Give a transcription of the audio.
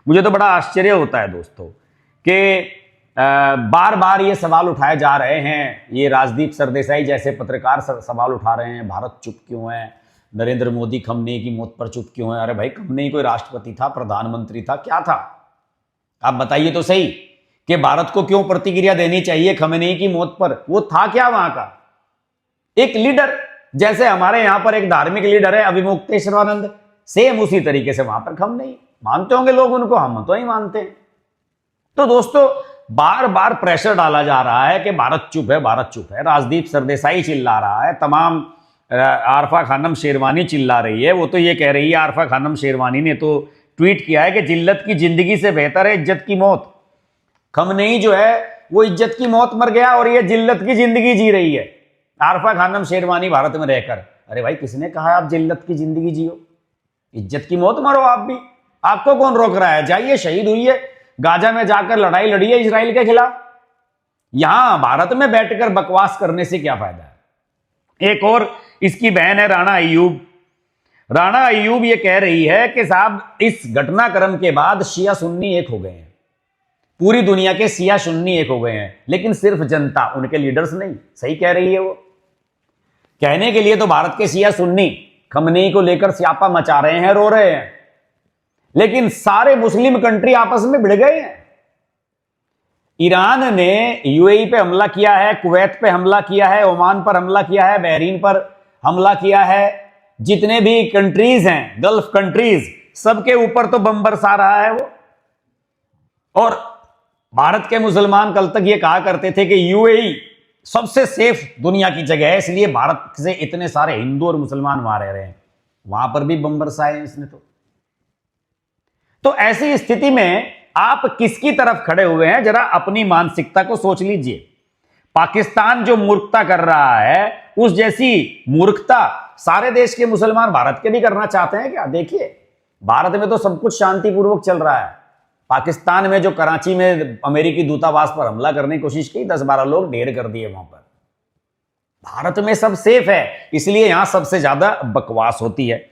मुझे तो बड़ा आश्चर्य होता है दोस्तों कि बार बार ये सवाल उठाए जा रहे हैं, ये राजदीप सरदेसाई जैसे पत्रकार सवाल उठा रहे हैं, भारत चुप क्यों है, नरेंद्र मोदी खमनेई की मौत पर चुप क्यों है। अरे भाई, खमनेई कोई राष्ट्रपति था, प्रधानमंत्री था, क्या था? आप बताइए तो सही कि भारत को क्यों प्रतिक्रिया देनी चाहिए खमनेई की मौत पर? वो था क्या वहां का? एक लीडर, जैसे हमारे यहां पर एक धार्मिक लीडर है अभिमुक्तेश्वरानंद, सेम उसी तरीके से वहां पर खमनेई। मानते होंगे लोग उनको, हम तो नहीं मानते। तो दोस्तों, बार बार प्रेशर डाला जा रहा है कि भारत चुप है, भारत चुप है। राजदीप सरदेसाई चिल्ला रहा है, तमाम आरफा खानम शेरवानी चिल्ला रही है। वो तो ये कह रही है, आरफा खानम शेरवानी ने तो ट्वीट किया है कि जिल्लत की जिंदगी से बेहतर है इज्जत की मौत। खमनेई जो है वो इज्जत की मौत मर गया और ये जिल्लत की जिंदगी जी रही है आरफा खानम शेरवानी भारत में रहकर। अरे भाई, किसने कहा आप जिल्लत की जिंदगी जियो? इज्जत की मौत मरो आप भी। आपको कौन रोक रहा है? जाइए, शहीद हुई है, गाजा में जाकर लड़ाई लड़ी है इजराइल के खिलाफ। यहां भारत में बैठकर बकवास करने से क्या फायदा है? एक और इसकी बहन है राणा अय्यूब। राणा अय्यूब ये कह रही है कि साहब, इस घटनाक्रम के बाद शिया सुन्नी एक हो गए हैं, पूरी दुनिया के शिया सुन्नी एक हो गए हैं, लेकिन सिर्फ जनता, उनके लीडर्स नहीं। सही कह रही है वो। कहने के लिए तो भारत के शिया सुन्नी खमनेई को लेकर स्यापा मचा रहे हैं, रो रहे हैं, लेकिन सारे मुस्लिम कंट्री आपस में भिड़ गए हैं। ईरान ने यूएई पे हमला किया है, कुवैत पे हमला किया है, ओमान पर हमला किया है, बहरीन पर हमला किया है। जितने भी कंट्रीज हैं, गल्फ कंट्रीज, सबके ऊपर तो बम बरसा रहा है वो। और भारत के मुसलमान कल तक ये कहा करते थे कि यूएई सबसे सेफ दुनिया की जगह है, इसलिए भारत से इतने सारे हिंदू और मुसलमान वहां रह रहे हैं। वहां पर भी बम बरसाए हैं इसने। तो ऐसी स्थिति में आप किसकी तरफ खड़े हुए हैं? जरा अपनी मानसिकता को सोच लीजिए। पाकिस्तान जो मूर्खता कर रहा है, उस जैसी मूर्खता सारे देश के मुसलमान भारत के भी करना चाहते हैं क्या? देखिए, भारत में तो सब कुछ शांतिपूर्वक चल रहा है। पाकिस्तान में जो कराची में अमेरिकी दूतावास पर हमला करने की कोशिश की, 10-12 लोग ढेर कर दिए वहां पर। भारत में सब सेफ है, इसलिए यहां सबसे ज्यादा बकवास होती है।